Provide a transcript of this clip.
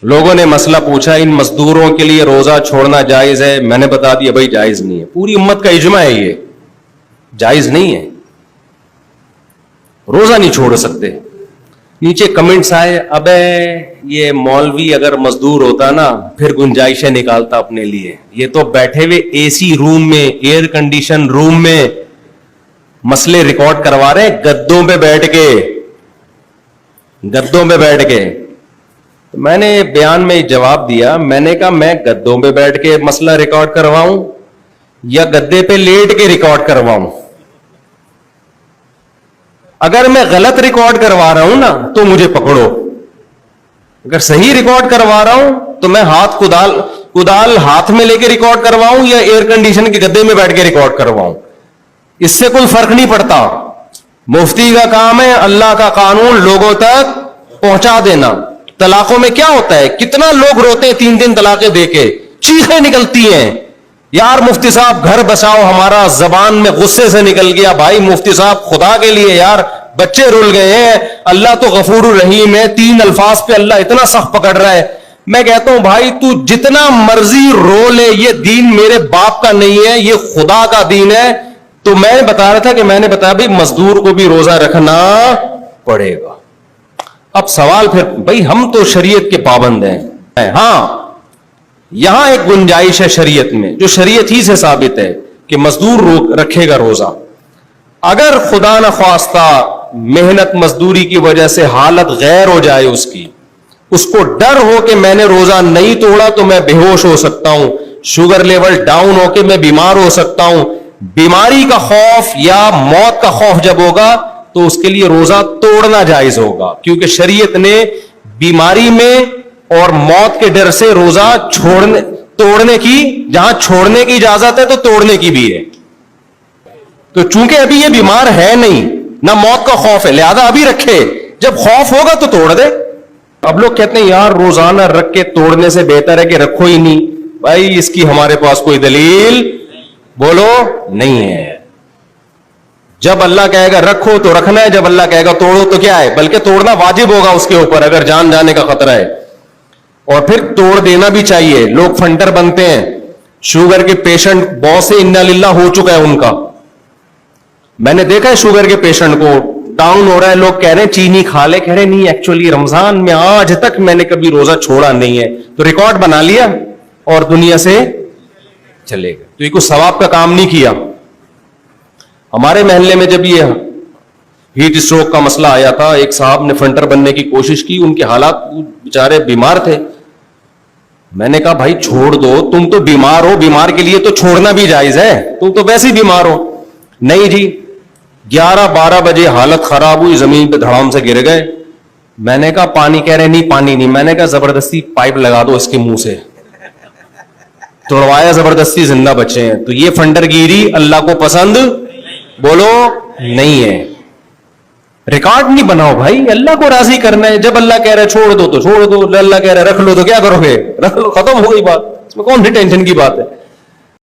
لوگوں نے مسئلہ پوچھا ان مزدوروں کے لیے روزہ چھوڑنا جائز ہے, میں نے بتا دیا بھائی جائز نہیں ہے, پوری امت کا اجماع ہے یہ جائز نہیں ہے, روزہ نہیں چھوڑ سکتے. نیچے کمنٹس آئے, ابے یہ مولوی اگر مزدور ہوتا نا پھر گنجائشیں نکالتا اپنے لیے, یہ تو بیٹھے ہوئے اے سی روم میں, ایئر کنڈیشن روم میں مسئلے ریکارڈ کروا رہے ہیں گدوں پہ بیٹھ کے. میں نے بیان میں جواب دیا, میں نے کہا میں گدوں پہ بیٹھ کے مسئلہ ریکارڈ کرواؤں یا گدے پہ لیٹ کے ریکارڈ کرواؤں؟ اگر میں غلط ریکارڈ کروا رہا ہوں نا تو مجھے پکڑو, اگر صحیح ریکارڈ کروا رہا ہوں تو میں ہاتھ کدال ہاتھ میں لے کے ریکارڈ کرواؤں یا ایئر کنڈیشن کے گدے میں بیٹھ کے ریکارڈ کرواؤں, اس سے کوئی فرق نہیں پڑتا. مفتی کا کام ہے اللہ کا قانون لوگوں تک پہنچا دینا. طلاقوں میں کیا ہوتا ہے, کتنا لوگ روتے ہیں 3 طلاقیں دے کے, چیخیں نکلتی ہیں, یار مفتی صاحب گھر بساؤ, ہمارا زبان میں غصے سے نکل گیا, بھائی مفتی صاحب خدا کے لیے یار بچے رول گئے ہیں, اللہ تو غفور الرحیم ہے, 3 الفاظ پہ اللہ اتنا سخت پکڑ رہا ہے. میں کہتا ہوں بھائی تو جتنا مرضی رو لے, یہ دین میرے باپ کا نہیں ہے, یہ خدا کا دین ہے. تو میں بتا رہا تھا کہ میں نے بتایا بھائی مزدور کو بھی روزہ رکھنا پڑے گا. اب سوال پھر, بھائی ہم تو شریعت کے پابند ہیں, ہاں یہاں ایک گنجائش ہے شریعت میں جو شریعت ہی سے ثابت ہے کہ مزدور رکھے گا روزہ. اگر خدا نخواستہ محنت مزدوری کی وجہ سے حالت غیر ہو جائے اس کو ڈر ہو کہ میں نے روزہ نہیں توڑا تو میں بے ہوش ہو سکتا ہوں, شوگر لیول ڈاؤن ہو کے میں بیمار ہو سکتا ہوں, بیماری کا خوف یا موت کا خوف جب ہوگا تو اس کے لیے روزہ توڑنا جائز ہوگا, کیونکہ شریعت نے بیماری میں اور موت کے ڈر سے روزہ توڑنے کی, جہاں چھوڑنے کی اجازت ہے تو توڑنے کی بھی ہے. تو چونکہ ابھی یہ بیمار ہے نہیں, نہ موت کا خوف ہے, لہذا ابھی رکھے, جب خوف ہوگا تو توڑ دے. اب لوگ کہتے ہیں یار روزانہ رکھ کے توڑنے سے بہتر ہے کہ رکھو ہی نہیں. بھائی اس کی ہمارے پاس کوئی دلیل بولو نہیں ہے. جب اللہ کہے گا رکھو تو رکھنا ہے, جب اللہ کہے گا توڑو تو کیا ہے, بلکہ توڑنا واجب ہوگا اس کے اوپر اگر جان جانے کا خطرہ ہے, اور پھر توڑ دینا بھی چاہیے. لوگ فنڈر بنتے ہیں, شوگر کے پیشنٹ بہت سے انا للہ ہو چکا ہے ان کا, میں نے دیکھا ہے شوگر کے پیشنٹ کو ڈاؤن ہو رہا ہے, لوگ کہہ رہے ہیں چینی کھا لے, کہہ رہے نہیں ایکچولی رمضان میں آج تک میں نے کبھی روزہ چھوڑا نہیں ہے, تو ریکارڈ بنا لیا اور دنیا سے چلے گئے. تو یہ کوئی ثواب کا کام نہیں کیا. ہمارے محلے میں جب یہ ہیٹ اسٹروک کا مسئلہ آیا تھا, ایک صاحب نے فنٹر بننے کی کوشش کی, ان کے حالات بیچارے بیمار تھے. میں نے کہا بھائی چھوڑ دو, تم تو بیمار ہو, بیمار کے لیے تو چھوڑنا بھی جائز ہے, تم تو ویسے ہی بیمار ہو. نہیں جی, 11-12 بجے حالت خراب ہوئی, زمین پہ دھڑام سے گر گئے. میں نے کہا پانی, کہہ رہے نہیں پانی نہیں. میں نے کہا زبردستی پائپ لگا دو اس کے منہ سے, توڑوایا زبردستی, زندہ بچے ہیں. تو یہ فنڈر گیری اللہ کو پسند بولو نہیں ہے. ریکارڈ نہیں بناؤ بھائی, اللہ کو راضی کرنا ہے. جب اللہ کہہ رہا ہے چھوڑ دو تو چھوڑ دو, اللہ کہہ رہا ہے رکھ لو تو کیا کرو گے, رکھ لو, ختم ہو گئی بات, اس میں کون سی ٹینشن کی بات ہے.